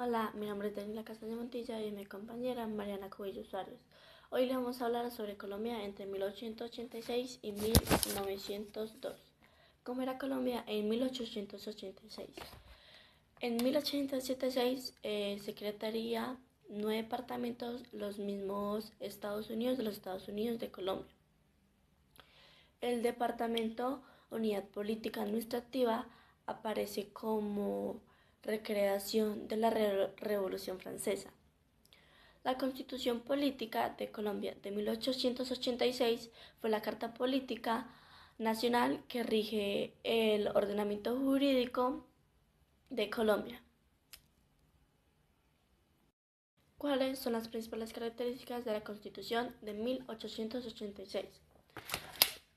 Hola, mi nombre es Daniela Castaño Montilla y mi compañera Mariana Cubillo Suárez. Hoy le vamos a hablar sobre Colombia entre 1886 y 1902. ¿Cómo era Colombia en 1886? En 1886 se crearía 9 departamentos, los mismos Estados Unidos de los Estados Unidos de Colombia. El departamento Unidad Política Administrativa aparece como recreación de la Revolución Francesa. La Constitución Política de Colombia de 1886 fue la Carta Política Nacional que rige el ordenamiento jurídico de Colombia. ¿Cuáles son las principales características de la Constitución de 1886?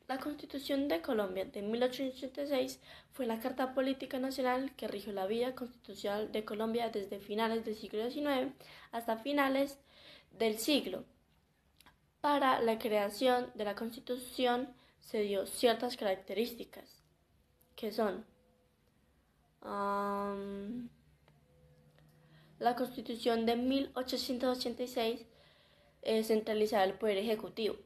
La Constitución de Colombia de 1886 fue la Carta Política Nacional que rigió la vida constitucional de Colombia desde finales del siglo XIX hasta finales del siglo. Para la creación de la Constitución se dio ciertas características, que son la Constitución de 1886 centralizaba el Poder Ejecutivo.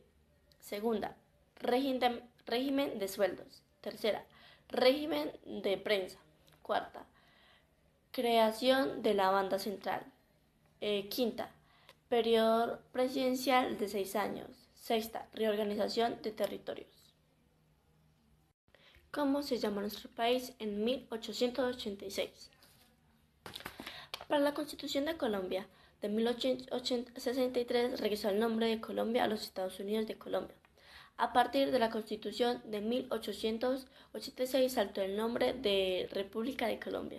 Segunda, régimen de sueldos. Tercera, régimen de prensa. Cuarta, creación de la banda central. Quinta, periodo presidencial de 6 años. Sexta, reorganización de territorios. ¿Cómo se llama nuestro país en 1886? Para la Constitución de Colombia de 1863 regresó el nombre de Colombia a los Estados Unidos de Colombia. A partir de la Constitución de 1886 saltó el nombre de República de Colombia.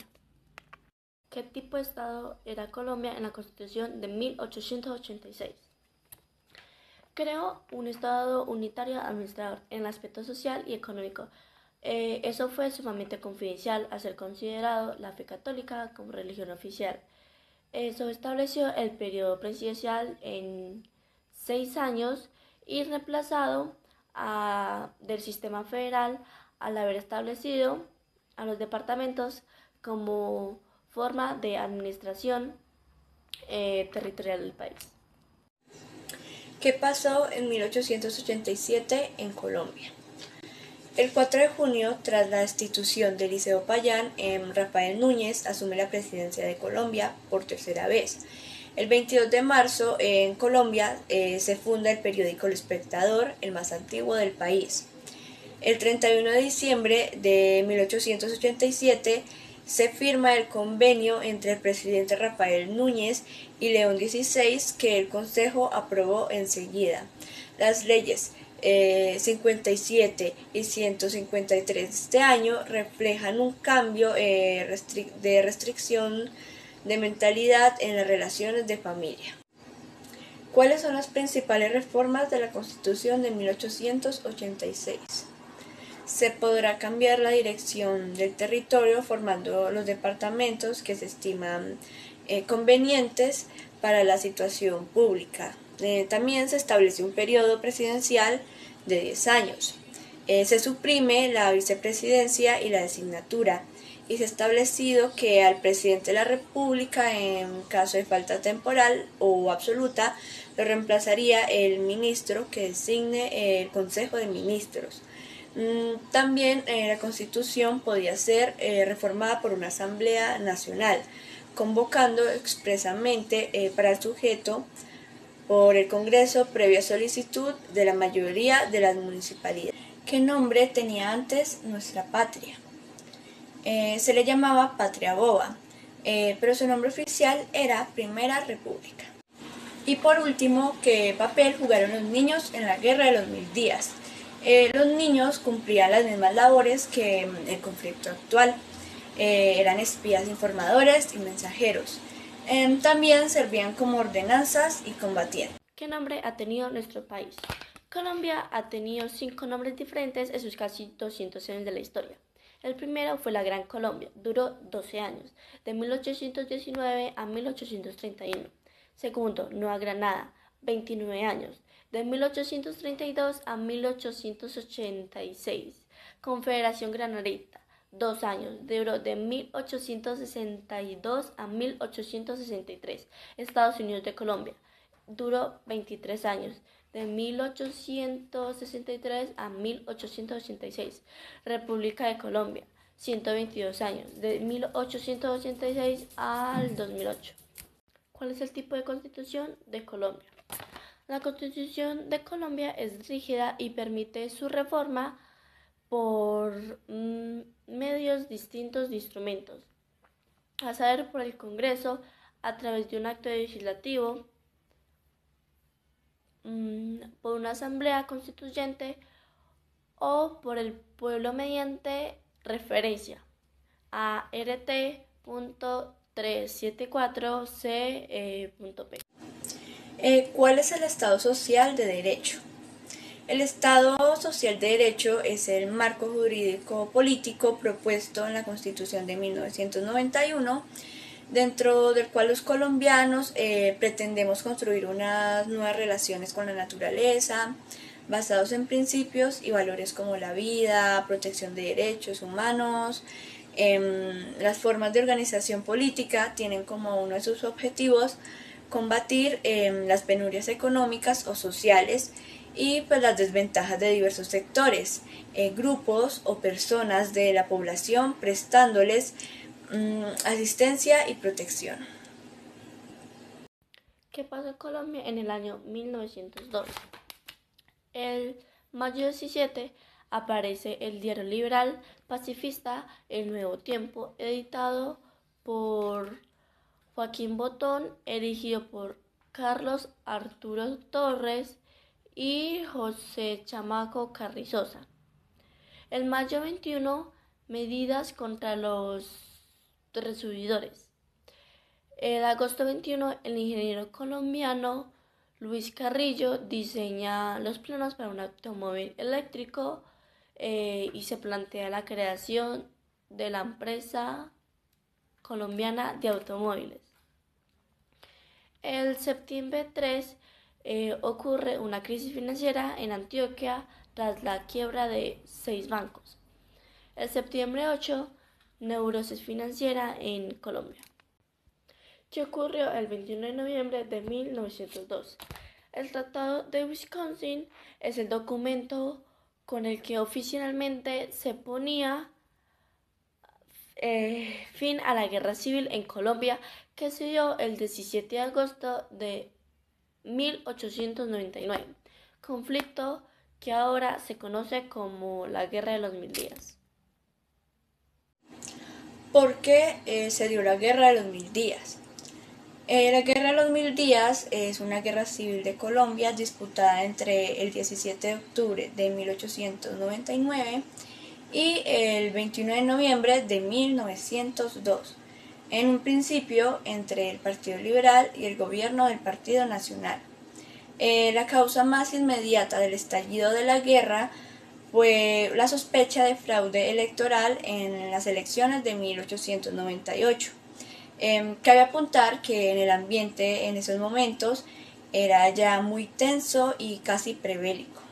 ¿Qué tipo de Estado era Colombia en la Constitución de 1886? Creó un Estado unitario administrador en el aspecto social y económico. Eso fue sumamente confidencial al ser considerado la fe católica como religión oficial. Eso estableció el periodo presidencial en 6 años y reemplazado del sistema federal al haber establecido a los departamentos como forma de administración territorial del país. ¿Qué pasó en 1887 en Colombia? El 4 de junio, tras la destitución de Liceo Payán, Rafael Núñez asume la presidencia de Colombia por tercera vez. El 22 de marzo, en Colombia, se funda el periódico El Espectador, el más antiguo del país. El 31 de diciembre de 1887 se firma el convenio entre el presidente Rafael Núñez y León XVI, que el Consejo aprobó enseguida. Las leyes 57 y 153 de este año reflejan un cambio de restricción de mentalidad en las relaciones de familia. ¿Cuáles son las principales reformas de la Constitución de 1886? Se podrá cambiar la dirección del territorio formando los departamentos que se estiman convenientes para la situación pública. También se establece un periodo presidencial de 10 años. Se suprime la vicepresidencia y la designatura y se ha establecido que al presidente de la República, en caso de falta temporal o absoluta, lo reemplazaría el ministro que designe el Consejo de Ministros. También la Constitución podía ser reformada por una Asamblea Nacional, convocando expresamente para el sujeto por el Congreso previa solicitud de la mayoría de las municipalidades. ¿Qué nombre tenía antes nuestra patria? Se le llamaba Patria Boba, pero su nombre oficial era Primera República. Y por último, ¿qué papel jugaron los niños en la Guerra de los 1000 días? Los niños cumplían las mismas labores que el conflicto actual. Eran espías informadores y mensajeros. También servían como ordenanzas y combatían. ¿Qué nombre ha tenido nuestro país? Colombia ha tenido 5 nombres diferentes en sus casi 200 años de la historia. El primero fue la Gran Colombia, duró 12 años, de 1819 a 1831. Segundo, Nueva Granada, 29 años, de 1832 a 1886. Confederación Granadita, 2 años. Duró de 1862 a 1863. Estados Unidos de Colombia. Duró 23 años. De 1863 a 1886. República de Colombia. 122 años. De 1886 al 2008. ¿Cuál es el tipo de constitución de Colombia? La Constitución de Colombia es rígida y permite su reforma por medios distintos de instrumentos, a saber por el Congreso, a través de un acto legislativo, por una asamblea constituyente o por el pueblo mediante referencia a RT.374C.P. ¿Cuál es el Estado social de derecho? El Estado social de derecho es el marco jurídico político propuesto en la Constitución de 1991, dentro del cual los colombianos pretendemos construir unas nuevas relaciones con la naturaleza, basados en principios y valores como la vida, protección de derechos humanos. Las formas de organización política tienen como uno de sus objetivos combatir las penurias económicas o sociales y pues las desventajas de diversos sectores, grupos o personas de la población, prestándoles asistencia y protección. ¿Qué pasó en Colombia en el año 1902? El mayo 17 aparece el diario liberal pacifista El Nuevo Tiempo, editado por Joaquín Botón, erigido por Carlos Arturo Torres y José Chamaco Carrizosa. El mayo 21, medidas contra los resubidores. El agosto 21, el ingeniero colombiano Luis Carrillo diseña los planos para un automóvil eléctrico y se plantea la creación de la empresa colombiana de automóviles. El septiembre 3 ocurre una crisis financiera en Antioquia tras la quiebra de 6 bancos. El septiembre 8, neurosis financiera en Colombia. ¿Qué ocurrió el 21 de noviembre de 1902? El Tratado de Wisconsin es el documento con el que oficialmente se ponía fin a la guerra civil en Colombia, que se dio el 17 de agosto de 1899, conflicto que ahora se conoce como la Guerra de los 1000 días. ¿Por qué se dio la Guerra de los 1000 días? La Guerra de los 1000 días es una guerra civil de Colombia disputada entre el 17 de octubre de 1899 y el 21 de noviembre de 1902, en un principio entre el Partido Liberal y el gobierno del Partido Nacional. La causa más inmediata del estallido de la guerra fue la sospecha de fraude electoral en las elecciones de 1898. Cabe apuntar que en el ambiente en esos momentos era ya muy tenso y casi prebélico.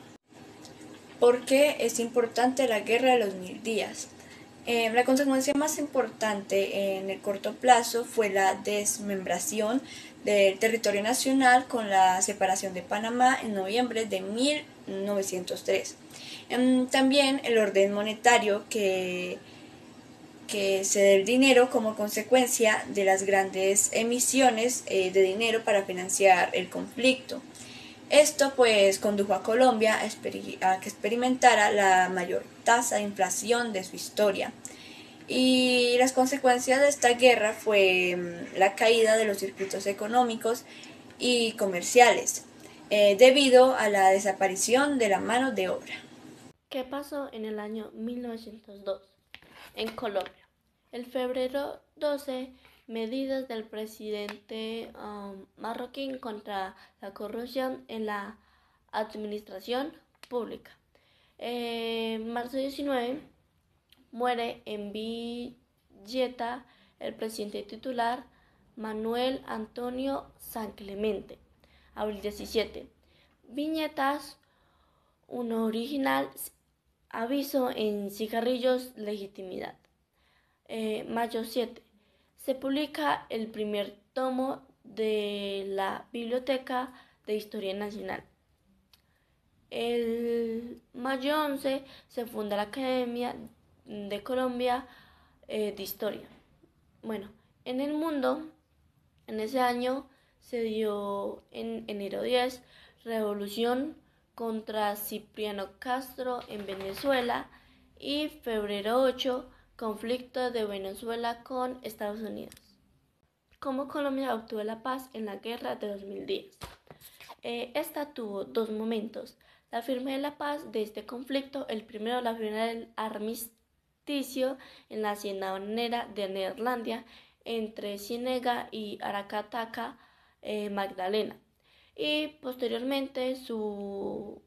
¿Por qué es importante la Guerra de los 1000 días? La consecuencia más importante en el corto plazo fue la desmembración del territorio nacional con la separación de Panamá en noviembre de 1903. También el orden monetario que se dé el dinero como consecuencia de las grandes emisiones de dinero para financiar el conflicto. Esto pues condujo a Colombia a que experimentara la mayor tasa de inflación de su historia. Y las consecuencias de esta guerra fue la caída de los circuitos económicos y comerciales debido a la desaparición de la mano de obra. ¿Qué pasó en el año 1902 en Colombia? El febrero 12, medidas del presidente marroquí contra la corrupción en la administración pública. Marzo 19, muere en Villeta el presidente titular Manuel Antonio San Clemente. Abril 17, viñetas, uno original, aviso en cigarrillos, legitimidad. Mayo 7. Se publica el primer tomo de la Biblioteca de Historia Nacional. El mayo 11 se funda la Academia de Colombia de Historia. Bueno, en el mundo, en ese año se dio en enero 10 revolución contra Cipriano Castro en Venezuela y febrero 8 conflicto de Venezuela con Estados Unidos. ¿Cómo Colombia obtuvo la paz en la guerra de 2010? Esta tuvo dos momentos. La firma de la paz de este conflicto, el primero la firma del armisticio en la hacienda bananera de Neerlandia entre Ciénega y Aracataca, Magdalena, y posteriormente su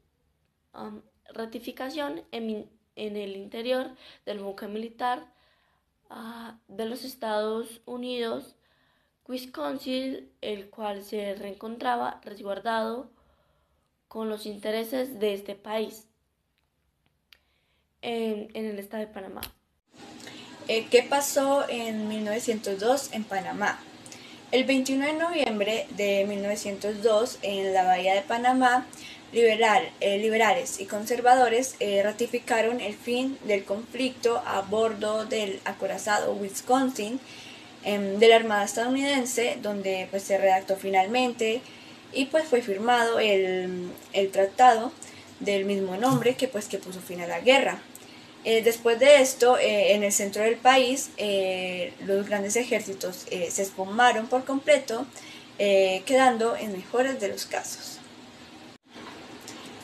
ratificación en el interior del buque militar de los Estados Unidos, Wisconsin, el cual se reencontraba resguardado con los intereses de este país en el estado de Panamá. ¿Qué pasó en 1902 en Panamá? El 21 de noviembre de 1902, en la bahía de Panamá, liberales y conservadores ratificaron el fin del conflicto a bordo del acorazado Wisconsin de la Armada estadounidense, donde pues se redactó finalmente y pues fue firmado el tratado del mismo nombre que puso fin a la guerra. Después de esto, en el centro del país, los grandes ejércitos se esfumaron por completo, quedando en mejores de los casos.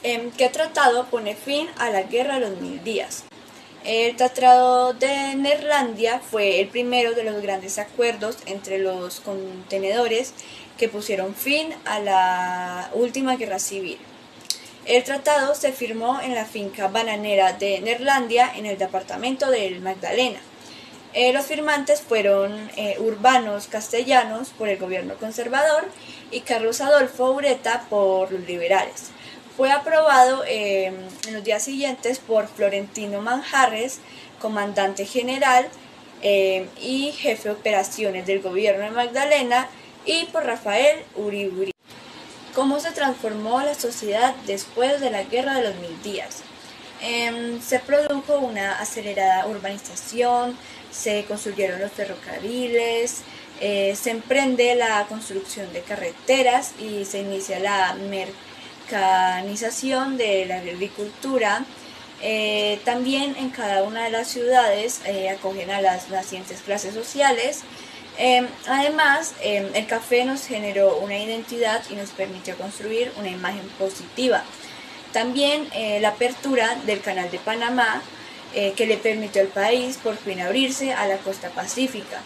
¿Qué tratado pone fin a la guerra de los 1000 días? El Tratado de Neerlandia fue el primero de los grandes acuerdos entre los contenedores que pusieron fin a la última guerra civil. El tratado se firmó en la finca bananera de Neerlandia en el departamento del Magdalena. Los firmantes fueron Urbanos Castellanos por el gobierno conservador y Carlos Adolfo Ureta por los liberales. Fue aprobado en los días siguientes por Florentino Manjarres, comandante general y jefe de operaciones del gobierno de Magdalena, y por Rafael Uriburu. ¿Cómo se transformó la sociedad después de la Guerra de los 1000 días? Se produjo una acelerada urbanización, se construyeron los ferrocarriles, se emprende la construcción de carreteras y se inicia la mercanización de la agricultura. También en cada una de las ciudades acogen a las nacientes clases sociales. Además, el café nos generó una identidad y nos permitió construir una imagen positiva. También la apertura del Canal de Panamá, que le permitió al país por fin abrirse a la costa pacífica.